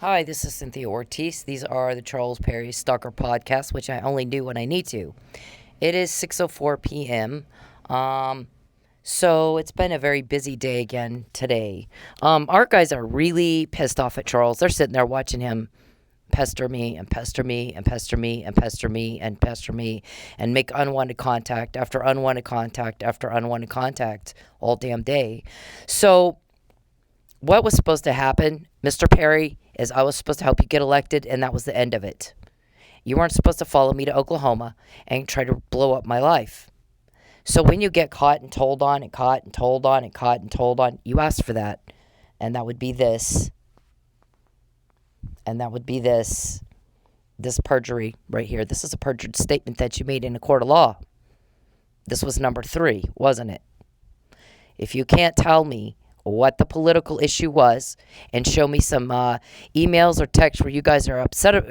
Hi, this is Cynthia Ortiz. These are the Charles Perry Stalker podcast, which I only do when I need to. It is 6:04 p.m. So it's been a very busy day again today. Our guys are really pissed off at Charles. They're sitting there watching him pester me and pester me and pester me and pester me and pester me and make unwanted contact after unwanted contact after unwanted contact all damn day. So what was supposed to happen, Mr. Perry, is I was supposed to help you get elected, and that was the end of it. You weren't supposed to follow me to Oklahoma and try to blow up my life. So when you get caught and told on and caught and told on and caught and told on, you asked for that. And that would be this. And that would be this. This perjury right here. This is a perjured statement that you made in a court of law. This was number 3, wasn't it? If you can't tell me what the political issue was and show me some emails or texts where you guys are upset,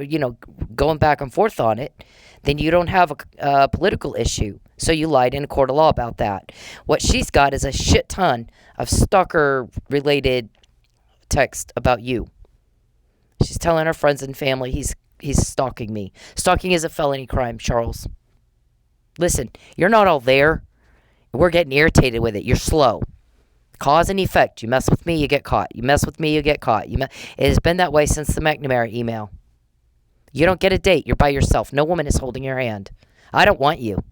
going back and forth on it, then you don't have a political issue. So you lied in a court of law about that. What she's got is a shit ton of stalker-related text about you. She's telling her friends and family he's stalking me. Stalking is a felony crime, Charles. Listen, you're not all there. We're getting irritated with it. You're slow. Cause and effect. You mess with me, you get caught. You mess with me, you get caught. It has been that way since the McNamara email. You don't get a date. You're by yourself. No woman is holding your hand. I don't want you.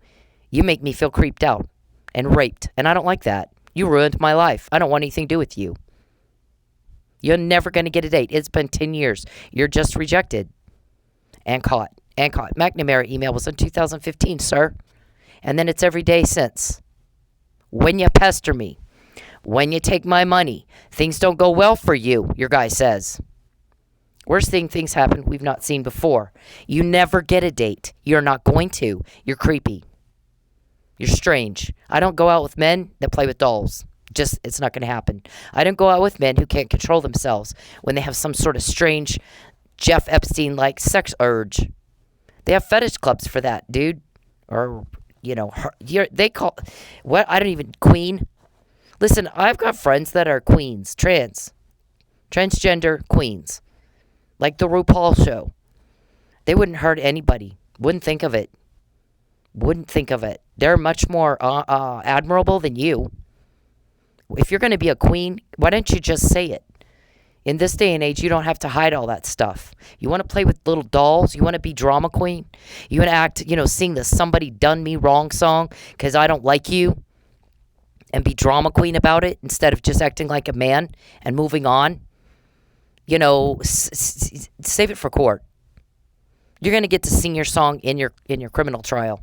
You make me feel creeped out and raped, and I don't like that. You ruined my life. I don't want anything to do with you. You're never going to get a date. It's been 10 years. You're just rejected and caught and caught. McNamara email was in 2015, sir. And then it's every day since. When you pester me, when you take my money, things don't go well for you, your guy says. We're seeing things happen we've not seen before. You never get a date. You're not going to. You're creepy. You're strange. I don't go out with men that play with dolls. It's not going to happen. I don't go out with men who can't control themselves when they have some sort of strange Jeff Epstein-like sex urge. They have fetish clubs for that, dude. Or, they call, queen. Listen, I've got friends that are queens, transgender queens. Like the RuPaul show. They wouldn't hurt anybody. Wouldn't think of it. They're much more admirable than you. If you're going to be a queen, why don't you just say it? In this day and age, you don't have to hide all that stuff. You want to play with little dolls? You want to be drama queen? You want to act, sing the Somebody Done Me Wrong song because I don't like you? And be drama queen about it instead of just acting like a man and moving on? Save it for court. You're going to get to sing your song in your criminal trial.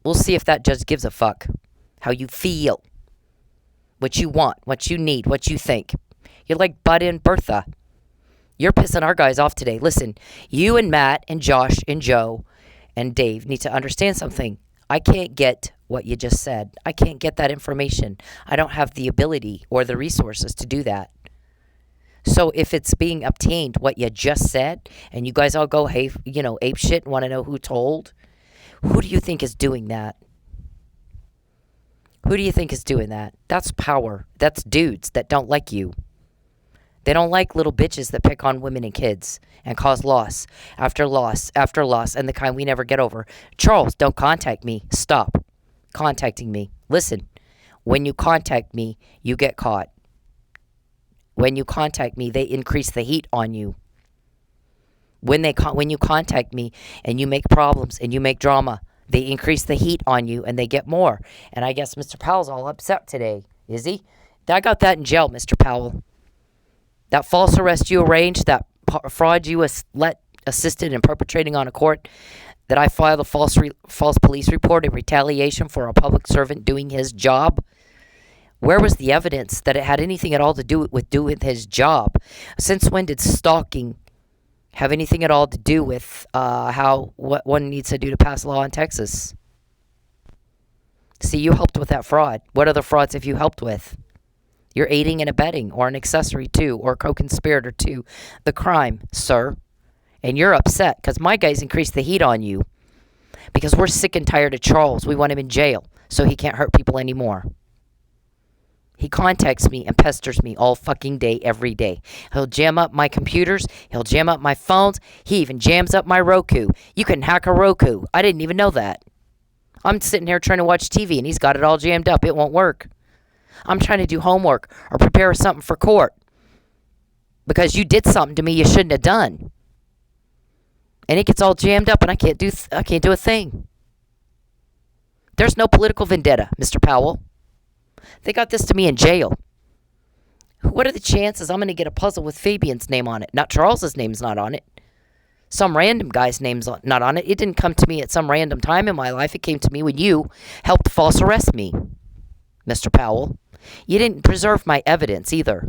We'll see if that judge gives a fuck. How you feel. What you want. What you need. What you think. You're like Bud and Bertha. You're pissing our guys off today. Listen, you and Matt and Josh and Joe and Dave need to understand something. I can't get what you just said. I can't get that information. I don't have the ability or the resources to do that. So if it's being obtained what you just said, and you guys all go, hey, ape shit and want to know who told, who do you think is doing that? Who do you think is doing that? That's power. That's dudes that don't like you. They don't like little bitches that pick on women and kids and cause loss after loss after loss and the kind we never get over. Charles, don't contact me. Stop contacting me. Listen, when you contact me, you get caught. When you contact me, they increase the heat on you. When you contact me and you make problems and you make drama, they increase the heat on you and they get more. And I guess Mr. Powell's all upset today, is he? I got that in jail, Mr. Powell. That false arrest you arranged, that fraud you assisted in perpetrating on a court, that I filed a false police report in retaliation for a public servant doing his job. Where was the evidence that it had anything at all to do with his job? Since when did stalking have anything at all to do with what one needs to do to pass law in Texas? See, you helped with that fraud. What other frauds have you helped with? You're aiding and abetting or an accessory to or co-conspirator to the crime, sir. And you're upset because my guys increased the heat on you because we're sick and tired of Charles. We want him in jail so he can't hurt people anymore. He contacts me and pesters me all fucking day, every day. He'll jam up my computers. He'll jam up my phones. He even jams up my Roku. You can hack a Roku. I didn't even know that. I'm sitting here trying to watch TV and he's got it all jammed up. It won't work. I'm trying to do homework or prepare something for court because you did something to me you shouldn't have done. And it gets all jammed up and I can't do a thing. There's no political vendetta, Mr. Powell. They got this to me in jail. What are the chances I'm going to get a puzzle with Fabian's name on it? Not Charles's name's not on it. Some random guy's name's not on it. It didn't come to me at some random time in my life. It came to me when you helped false arrest me, Mr. Powell. You didn't preserve my evidence either.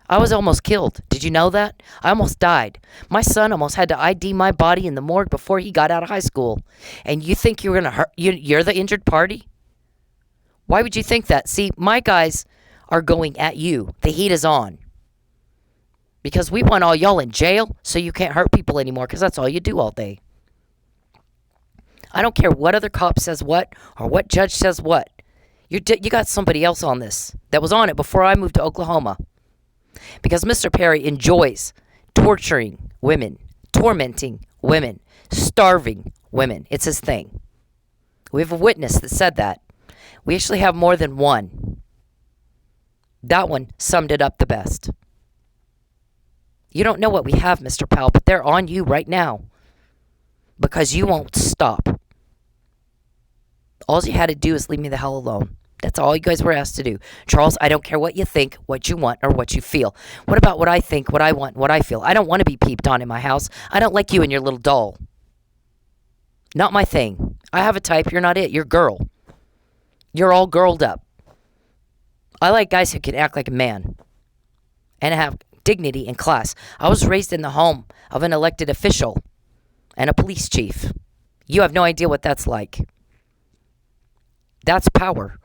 I was almost killed. Did you know that? I almost died. My son almost had to ID my body in the morgue before he got out of high school. And you think you're going to hurt? You're the injured party? Why would you think that? See, my guys are going at you. The heat is on. Because we want all y'all in jail so you can't hurt people anymore because that's all you do all day. I don't care what other cop says what or what judge says what. You got somebody else on this that was on it before I moved to Oklahoma. Because Mr. Perry enjoys torturing women, tormenting women, starving women. It's his thing. We have a witness that said that. We actually have more than one. That one summed it up the best. You don't know what we have, Mr. Powell, but they're on you right now. Because you won't stop. All you had to do is leave me the hell alone. That's all you guys were asked to do. Charles, I don't care what you think, what you want, or what you feel. What about what I think, what I want, what I feel? I don't want to be peeped on in my house. I don't like you and your little doll. Not my thing. I have a type. You're not it. You're girl. You're all girled up. I like guys who can act like a man and have dignity and class. I was raised in the home of an elected official and a police chief. You have no idea what that's like. That's power.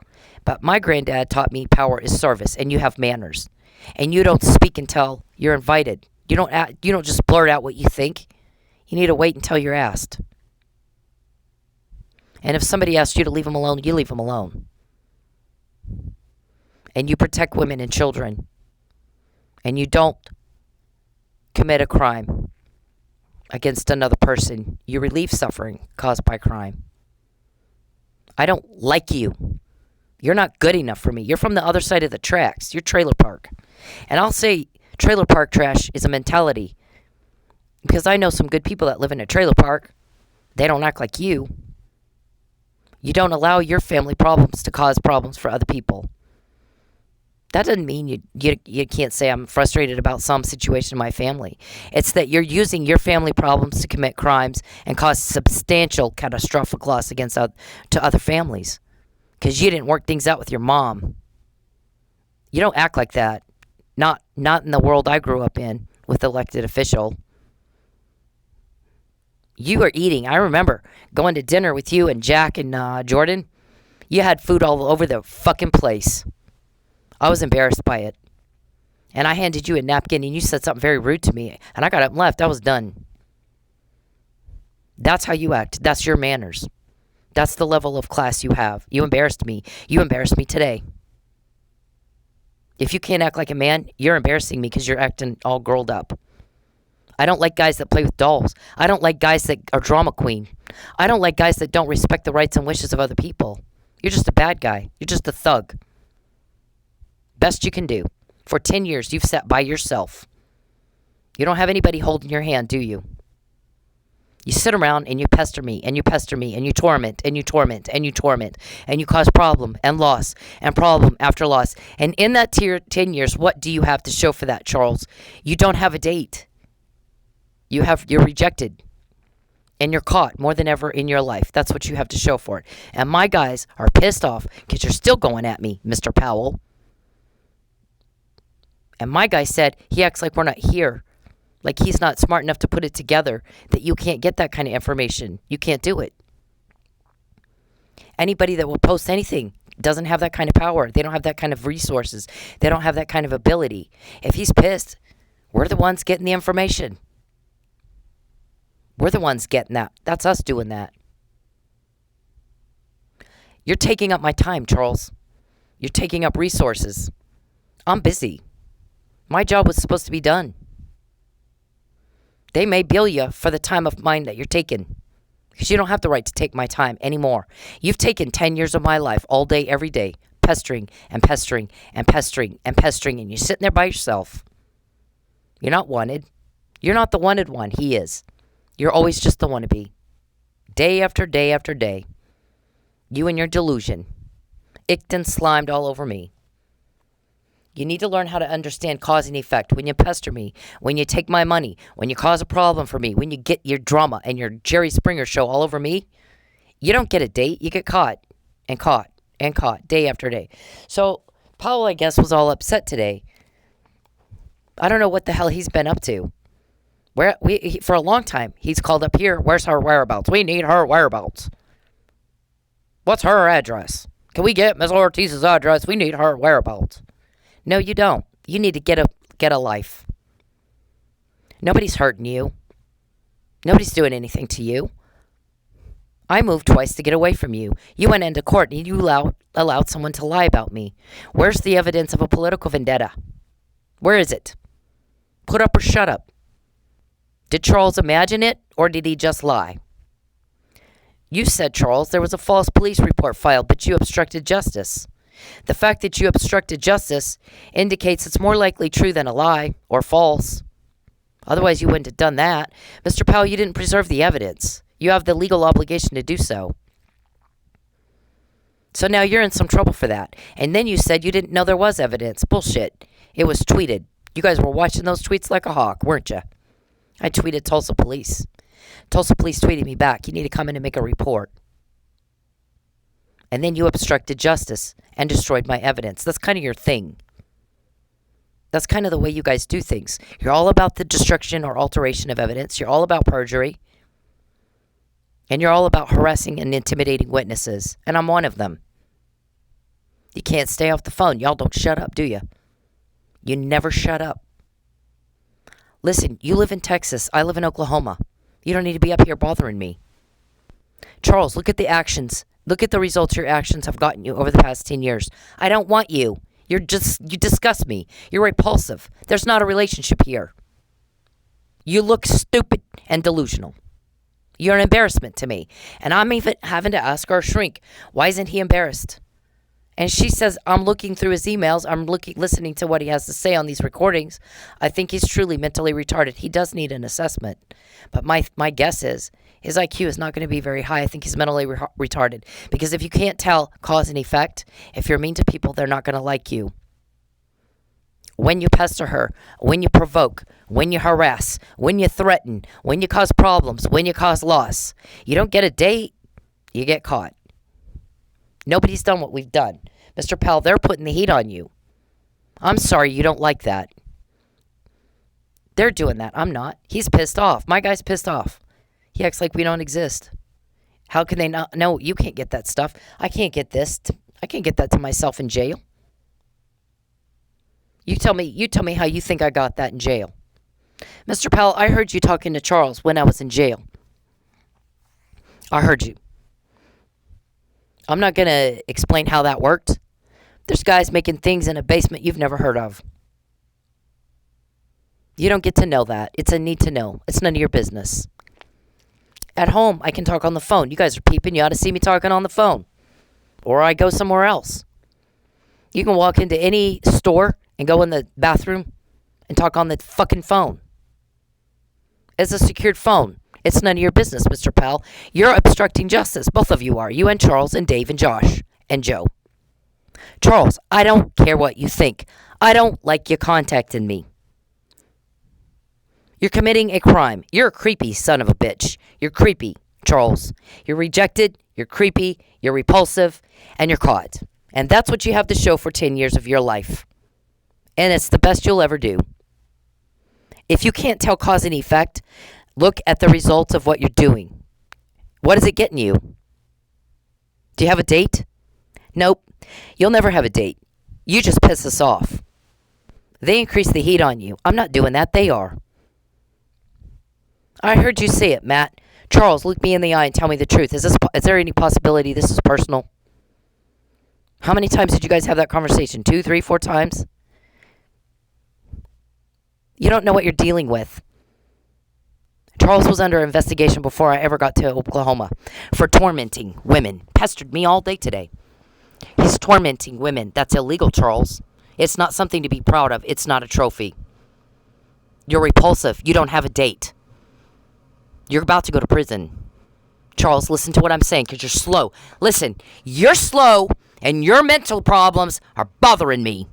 But my granddad taught me power is service, and you have manners. And you don't speak until you're invited. You don't just blurt out what you think. You need to wait until you're asked. And if somebody asks you to leave them alone, you leave them alone. And you protect women and children. And you don't commit a crime against another person. You relieve suffering caused by crime. I don't like you. You're not good enough for me. You're from the other side of the tracks. You're trailer park. And I'll say trailer park trash is a mentality. Because I know some good people that live in a trailer park. They don't act like you. You don't allow your family problems to cause problems for other people. That doesn't mean you can't say I'm frustrated about some situation in my family. It's that you're using your family problems to commit crimes and cause substantial catastrophic loss to other families. Because you didn't work things out with your mom. You don't act like that. Not in the world I grew up in with elected official. You were eating. I remember going to dinner with you and Jack and Jordan. You had food all over the fucking place. I was embarrassed by it. And I handed you a napkin and you said something very rude to me. And I got up and left. I was done. That's how you act. That's your manners. That's the level of class you have. You embarrassed me. You embarrassed me today. If you can't act like a man, you're embarrassing me because you're acting all girled up. I don't like guys that play with dolls. I don't like guys that are drama queen. I don't like guys that don't respect the rights and wishes of other people. You're just a bad guy. You're just a thug. Best you can do. For 10 years, you've sat by yourself. You don't have anybody holding your hand, do you? You sit around and you pester me, and you pester me, and you torment, and you torment, and you torment, and you cause problem and loss, and problem after loss. And in that 10 years, what do you have to show for that, Charles? You don't have a date. You're rejected. And you're caught more than ever in your life. That's what you have to show for it. And my guys are pissed off because you're still going at me, Mr. Powell. And my guy said he acts like we're not here. Like he's not smart enough to put it together that you can't get that kind of information. You can't do it. Anybody that will post anything doesn't have that kind of power. They don't have that kind of resources. They don't have that kind of ability. If he's pissed, we're the ones getting the information. We're the ones getting that. That's us doing that. You're taking up my time, Charles. You're taking up resources. I'm busy. My job was supposed to be done. They may bill you for the time of mine that you're taking, because you don't have the right to take my time anymore. You've taken 10 years of my life all day, every day, pestering and pestering and pestering and pestering, and you're sitting there by yourself. You're not wanted. You're not the wanted one. He is. You're always just the wannabe. Day after day after day. You and your delusion. Icked and slimed all over me. You need to learn how to understand cause and effect. When you pester me, when you take my money, when you cause a problem for me, when you get your drama and your Jerry Springer show all over me, you don't get a date. You get caught and caught and caught day after day. So Powell, I guess, was all upset today. I don't know what the hell he's been up to. For a long time, he's called up here. Where's her whereabouts? We need her whereabouts. What's her address? Can we get Ms. Ortiz's address? We need her whereabouts. No, you don't. You need to get a life. Nobody's hurting you. Nobody's doing anything to you. I moved twice to get away from you. You went into court and you allowed someone to lie about me. Where's the evidence of a political vendetta? Where is it? Put up or shut up. Did Charles imagine it, or did he just lie? You said, Charles, there was a false police report filed, but you obstructed justice. The fact that you obstructed justice indicates it's more likely true than a lie or false. Otherwise, you wouldn't have done that. Mr. Powell, you didn't preserve the evidence. You have the legal obligation to do so. So now you're in some trouble for that. And then you said you didn't know there was evidence. Bullshit. It was tweeted. You guys were watching those tweets like a hawk, weren't you? I tweeted Tulsa Police. Tulsa Police tweeted me back. You need to come in and make a report. And then you obstructed justice and destroyed my evidence. That's kind of your thing. That's kind of the way you guys do things. You're all about the destruction or alteration of evidence. You're all about perjury. And you're all about harassing and intimidating witnesses. And I'm one of them. You can't stay off the phone. Y'all don't shut up, do you? You never shut up. Listen, you live in Texas. I live in Oklahoma. You don't need to be up here bothering me. Charles, look at the actions. Look at the results your actions have gotten you over the past 10 years. I don't want you. You disgust me. You're repulsive. There's not a relationship here. You look stupid and delusional. You're an embarrassment to me. And I'm even having to ask our shrink, why isn't he embarrassed? And she says, I'm looking through his emails. I'm listening to what he has to say on these recordings. I think he's truly mentally retarded. He does need an assessment. But my guess is his IQ is not going to be very high. I think he's mentally retarded. Because if you can't tell cause and effect, if you're mean to people, they're not going to like you. When you pester her, when you provoke, when you harass, when you threaten, when you cause problems, when you cause loss, you don't get a date, you get caught. Nobody's done what we've done. Mr. Powell, they're putting the heat on you. I'm sorry you don't like that. They're doing that. I'm not. He's pissed off. My guy's pissed off. He acts like we don't exist. How can they not? No, you can't get that stuff. I can't get this. I can't get that to myself in jail. You tell me how you think I got that in jail. Mr. Powell, I heard you talking to Charles when I was in jail. I heard you. I'm not going to explain how that worked. There's guys making things in a basement you've never heard of. You don't get to know that. It's a need to know. It's none of your business. At home, I can talk on the phone. You guys are peeping. You ought to see me talking on the phone. Or I go somewhere else. You can walk into any store and go in the bathroom and talk on the fucking phone. It's a secured phone. It's none of your business, Mr. Powell. You're obstructing justice. Both of you are. You and Charles and Dave and Josh and Joe. Charles, I don't care what you think. I don't like you contacting me. You're committing a crime. You're a creepy son of a bitch. You're creepy, Charles. You're rejected. You're creepy. You're repulsive. And you're caught. And that's what you have to show for 10 years of your life. And it's the best you'll ever do. If you can't tell cause and effect, look at the results of what you're doing. What is it getting you? Do you have a date? Nope. You'll never have a date. You just piss us off. They increase the heat on you. I'm not doing that. They are. I heard you say it, Matt. Charles, look me in the eye and tell me the truth. Is there any possibility this is personal? How many times did you guys have that conversation? 2, 3, 4 times? You don't know what you're dealing with. Charles was under investigation before I ever got to Oklahoma for tormenting women. Pestered me all day today. He's tormenting women. That's illegal, Charles. It's not something to be proud of. It's not a trophy. You're repulsive. You don't have a date. You're about to go to prison. Charles, listen to what I'm saying because you're slow. Listen, you're slow and your mental problems are bothering me.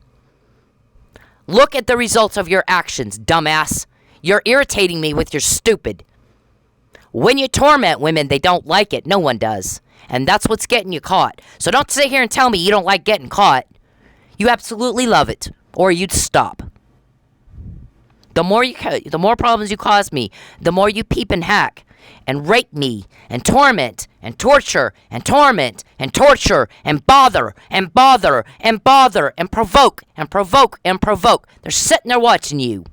Look at the results of your actions, dumbass. You're irritating me with your stupid. When you torment women, they don't like it. No one does. And that's what's getting you caught. So don't sit here and tell me you don't like getting caught. You absolutely love it, or you'd stop. The more problems you cause me, the more you peep and hack and rape me and torment and torture and torment and torture and bother and bother and bother and provoke and provoke and provoke. They're sitting there watching you.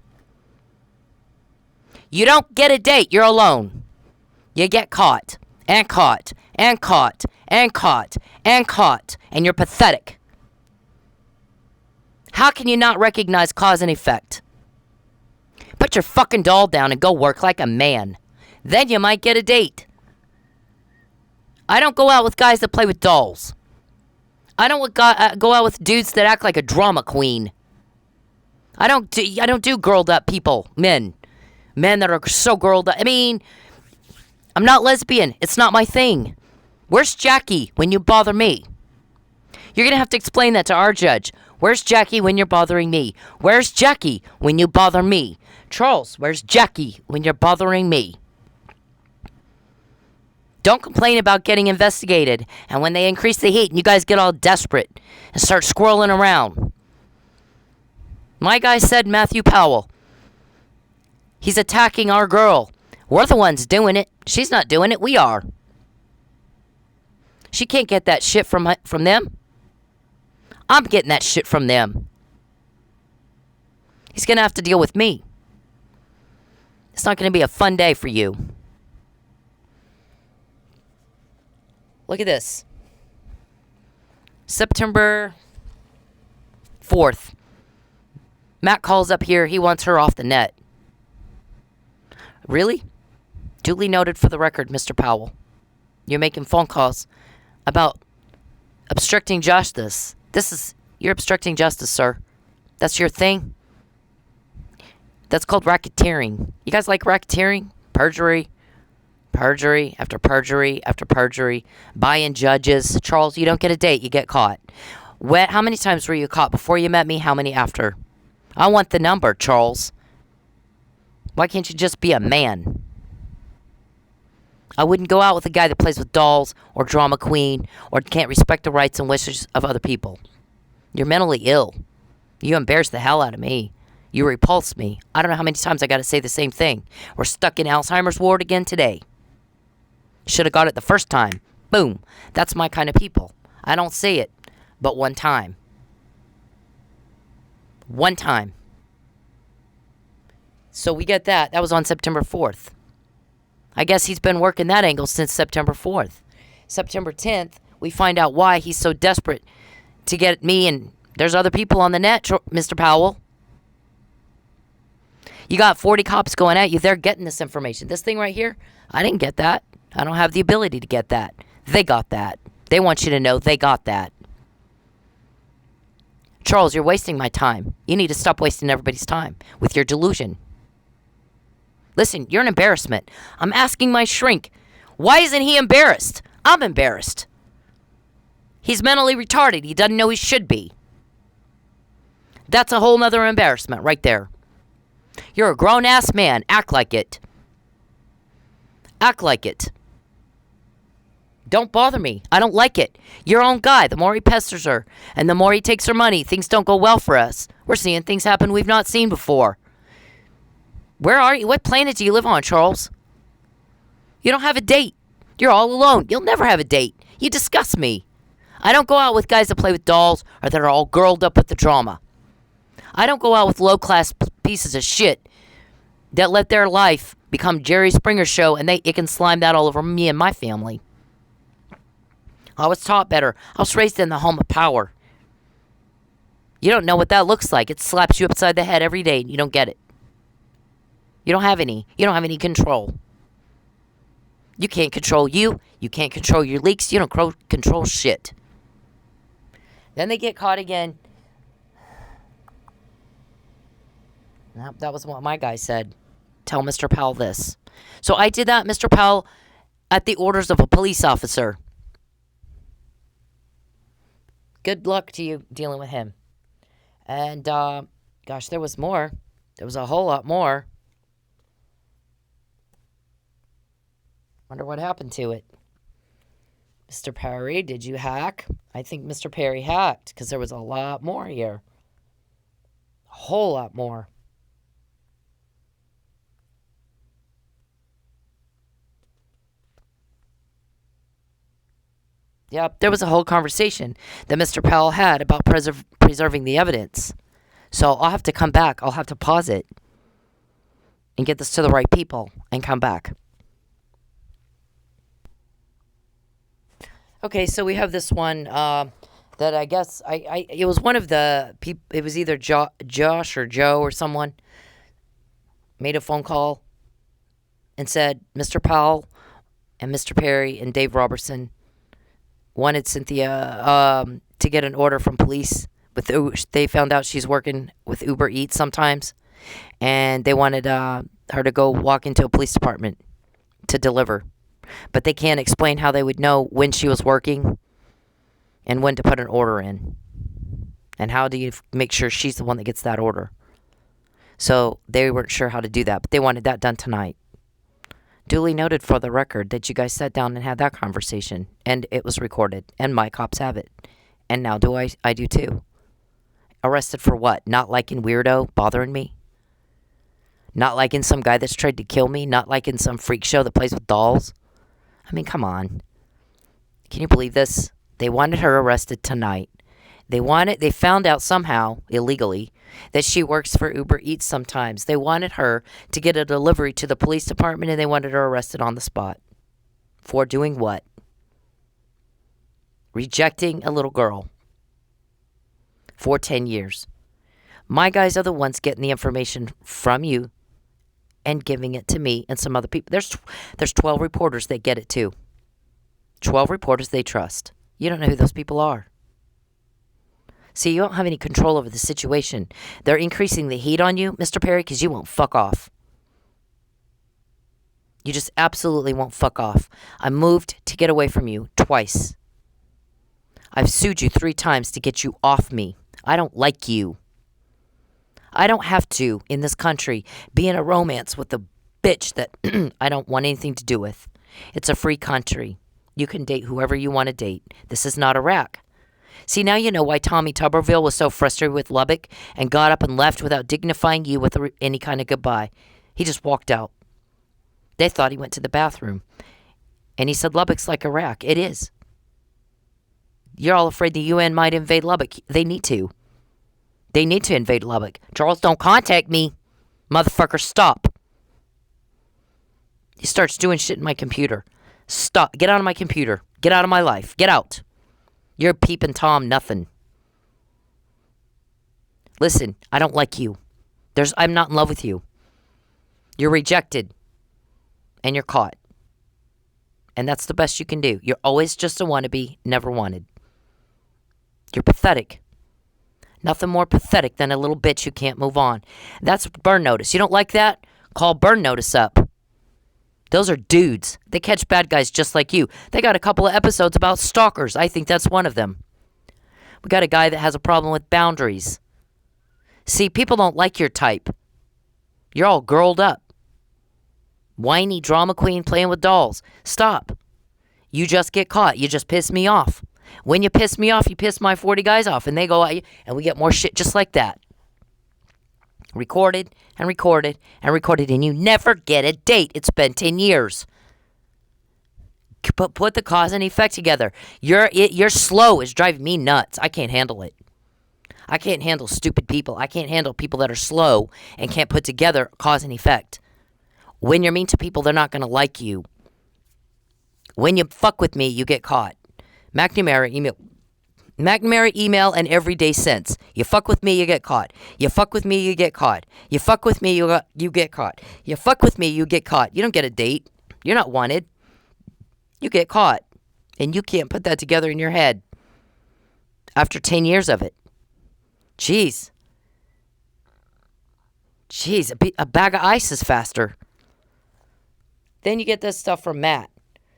You don't get a date. You're alone. You get caught and caught and caught and caught and caught, and you're pathetic. How can you not recognize cause and effect? Put your fucking doll down and go work like a man. Then you might get a date. I don't go out with guys that play with dolls. I don't go out with dudes that act like a drama queen. I don't do girled up people, men that are so girled up. I mean, I'm not lesbian. It's not my thing. Where's Jackie when you bother me? You're gonna have to explain that to our judge. Where's Jackie when you're bothering me? Where's Jackie when you bother me? Charles, where's Jackie when you're bothering me? Don't complain about getting investigated. And when they increase the heat and you guys get all desperate and start squirreling around. My guy said Matthew Powell. He's attacking our girl. We're the ones doing it. She's not doing it. We are. She can't get that shit from them. I'm getting that shit from them. He's going to have to deal with me. It's not going to be a fun day for you. Look at this. September 4th. Matt calls up here. He wants her off the net. Really? Duly noted for the record, Mr. Powell. You're making phone calls about obstructing justice. You're obstructing justice, sir. That's your thing. That's called racketeering. You guys like racketeering? Perjury. Perjury after perjury after perjury. Buying judges. Charles, you don't get a date. You get caught. How many times were you caught before you met me? How many after? I want the number, Charles. Why can't you just be a man? I wouldn't go out with a guy that plays with dolls or drama queen or can't respect the rights and wishes of other people. You're mentally ill. You embarrass the hell out of me. You repulse me. I don't know how many times I got to say the same thing. We're stuck in Alzheimer's ward again today. Should have got it the first time. Boom. That's my kind of people. I don't say it, but one time. One time. So we get that. That was on September 4th. I guess he's been working that angle since September 4th. September 10th, we find out why he's so desperate to get me, and there's other people on the net, Mr. Powell. You got 40 cops going at you. They're getting this information. This thing right here, I didn't get that. I don't have the ability to get that. They got that. They want you to know they got that. Charles, you're wasting my time. You need to stop wasting everybody's time with your delusion. Listen, you're an embarrassment. I'm asking my shrink. Why isn't he embarrassed? I'm embarrassed. He's mentally retarded. He doesn't know he should be. That's a whole nother embarrassment right there. You're a grown-ass man. Act like it. Act like it. Don't bother me. I don't like it. Your own guy. The more he pesters her and the more he takes her money, things don't go well for us. We're seeing things happen we've not seen before. Where are you? What planet do you live on, Charles? You don't have a date. You're all alone. You'll never have a date. You disgust me. I don't go out with guys that play with dolls or that are all girled up with the drama. I don't go out with low-class pieces of shit that let their life become Jerry Springer show and it can slime that all over me and my family. I was taught better. I was raised in the home of power. You don't know what that looks like. It slaps you upside the head every day and you don't get it. You don't have any. You don't have any control. You can't control you. You can't control your leaks. You don't control shit. Then they get caught again. That was what my guy said. Tell Mr. Powell this. So I did that, Mr. Powell, at the orders of a police officer. Good luck to you dealing with him. And, gosh, there was more. There was a whole lot more. Wonder what happened to it. Mr. Perry, did you hack? I think Mr. Perry hacked because there was a lot more here. A whole lot more. Yep, there was a whole conversation that Mr. Powell had about preserving the evidence. So I'll have to come back. I'll have to pause it and get this to the right people and come back. Okay, so we have this one that I guess it was one of the people. It was either Josh or Joe or someone made a phone call and said Mr. Powell and Mr. Perry and Dave Robertson wanted Cynthia to get an order from police. They found out she's working with Uber Eats sometimes, and they wanted her to go walk into a police department to deliver. But they can't explain how they would know when she was working and when to put an order in. And how do you make sure she's the one that gets that order? So they weren't sure how to do that, but they wanted that done tonight. Duly noted for the record that you guys sat down and had that conversation, and it was recorded, and my cops have it. And now I do too. Arrested for what? Not liking weirdo bothering me? Not liking some guy that's tried to kill me? Not liking some freak show that plays with dolls? I mean, come on. Can you believe this? They wanted her arrested tonight. They found out somehow, illegally, that she works for Uber Eats sometimes. They wanted her to get a delivery to the police department, and they wanted her arrested on the spot. For doing what? Rejecting a little girl. For 10 years. My guys are the ones getting the information from you and giving it to me and some other people. There's 12 reporters that get it too. 12 reporters they trust. You don't know who those people are. See, you don't have any control over the situation. They're increasing the heat on you, Mr. Perry, because you won't fuck off. You just absolutely won't fuck off. I moved to get away from you twice. I've sued you 3 times to get you off me. I don't like you. I don't have to, in this country, be in a romance with a bitch that I don't want anything to do with. It's a free country. You can date whoever you want to date. This is not Iraq. See, now you know why Tommy Tuberville was so frustrated with Lubbock and got up and left without dignifying you with any kind of goodbye. He just walked out. They thought he went to the bathroom. And he said Lubbock's like Iraq. It is. You're all afraid the UN might invade Lubbock. They need to. They need to invade Lubbock. Charles, don't contact me. Motherfucker, stop. He starts doing shit in my computer. Stop. Get out of my computer. Get out of my life. Get out. You're peeping Tom nothing. Listen, I don't like you. I'm not in love with you. You're rejected. And you're caught. And that's the best you can do. You're always just a wannabe, never wanted. You're pathetic. Nothing more pathetic than a little bitch who can't move on. That's burn notice. You don't like that? Call burn notice up. Those are dudes. They catch bad guys just like you. They got a couple of episodes about stalkers. I think that's one of them. We got a guy that has a problem with boundaries. See, people don't like your type. You're all girled up. Whiny drama queen playing with dolls. Stop. You just get caught. You just piss me off. When you piss me off, you piss my 40 guys off, and they go at you, and we get more shit just like that. Recorded and recorded and recorded, and you never get a date. It's been 10 years. Put the cause and effect together. You're slow. It's driving me nuts. I can't handle it. I can't handle stupid people. I can't handle people that are slow and can't put together cause and effect. When you're mean to people, they're not going to like you. When you fuck with me, you get caught. McNamara McNamara email and everyday sense. You fuck with me, you get caught. You fuck with me, you get caught. You fuck with me, you get caught. You fuck with me, you get caught. You don't get a date. You're not wanted. You get caught. And you can't put that together in your head after 10 years of it. Jeez. A bag of ice is faster. Then you get this stuff from Matt.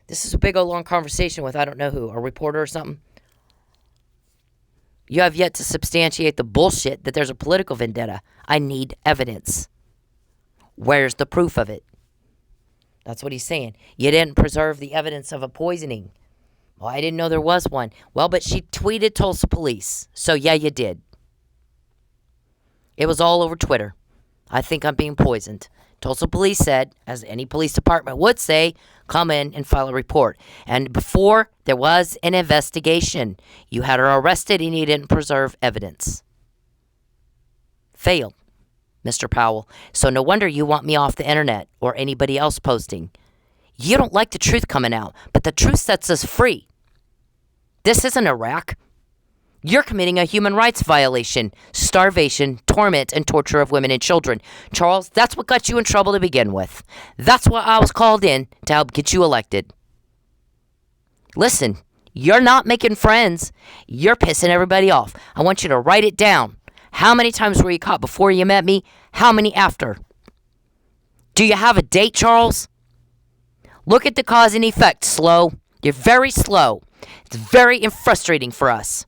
This is a big old long conversation with I don't know who, a reporter or something. You have yet to substantiate the bullshit that there's a political vendetta. I need evidence. Where's the proof of it? That's what he's saying. You didn't preserve the evidence of a poisoning. Well, I didn't know there was one. Well, but she tweeted Tulsa police. So, yeah, you did. It was all over Twitter. I think I'm being poisoned. Tulsa police said, as any police department would say, come in and file a report. And before there was an investigation, you had her arrested and you didn't preserve evidence. Failed, Mr. Powell. So no wonder you want me off the internet or anybody else posting. You don't like the truth coming out, but the truth sets us free. This isn't Iraq. You're committing a human rights violation, starvation, torment, and torture of women and children. Charles, that's what got you in trouble to begin with. That's why I was called in to help get you elected. Listen, you're not making friends. You're pissing everybody off. I want you to write it down. How many times were you caught before you met me? How many after? Do you have a date, Charles? Look at the cause and effect, slow. You're very slow. It's very frustrating for us.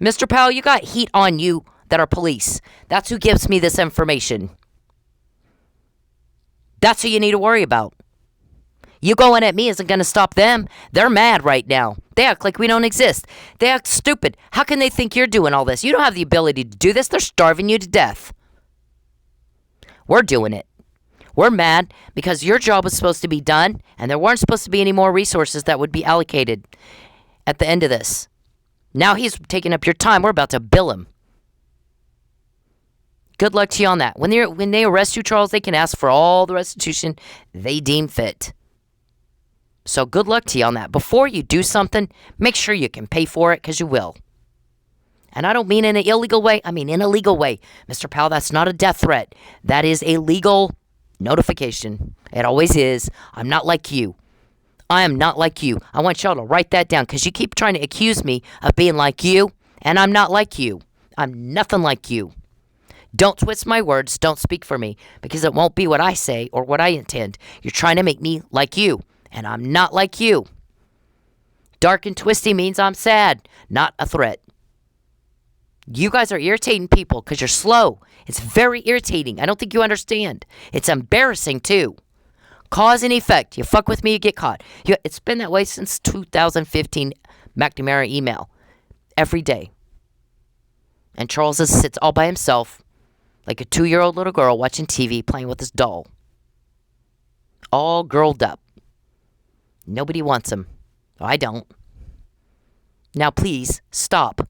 Mr. Powell, you got heat on you that are police. That's who gives me this information. That's who you need to worry about. You going at me isn't going to stop them. They're mad right now. They act like we don't exist. They act stupid. How can they think you're doing all this? You don't have the ability to do this. They're starving you to death. We're doing it. We're mad because your job was supposed to be done and there weren't supposed to be any more resources that would be allocated at the end of this. Now he's taking up your time. We're about to bill him. Good luck to you on that. When they arrest you, Charles, they can ask for all the restitution they deem fit. So good luck to you on that. Before you do something, make sure you can pay for it because you will. And I don't mean in an illegal way. I mean in a legal way. Mr. Powell, that's not a death threat. That is a legal notification. It always is. I'm not like you. I am not like you. I want y'all to write that down because you keep trying to accuse me of being like you, and I'm not like you. I'm nothing like you. Don't twist my words. Don't speak for me because it won't be what I say or what I intend. You're trying to make me like you, and I'm not like you. Dark and twisty means I'm sad, not a threat. You guys are irritating people because you're slow. It's very irritating. I don't think you understand. It's embarrassing, too. Cause and effect. You fuck with me, you get caught. It's been that way since 2015 McNamara email. Every day. And Charles sits all by himself like a 2-year-old little girl watching TV playing with his doll. All girled up. Nobody wants him. I don't. Now please, stop.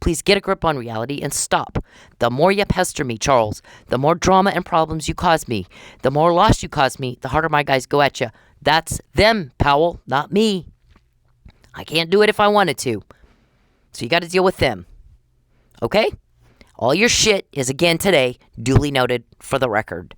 Please get a grip on reality and stop. The more you pester me, Charles, the more drama and problems you cause me, the more loss you cause me, the harder my guys go at you. That's them, Powell, not me. I can't do it if I wanted to. So you got to deal with them. Okay? All your shit is again today, duly noted for the record.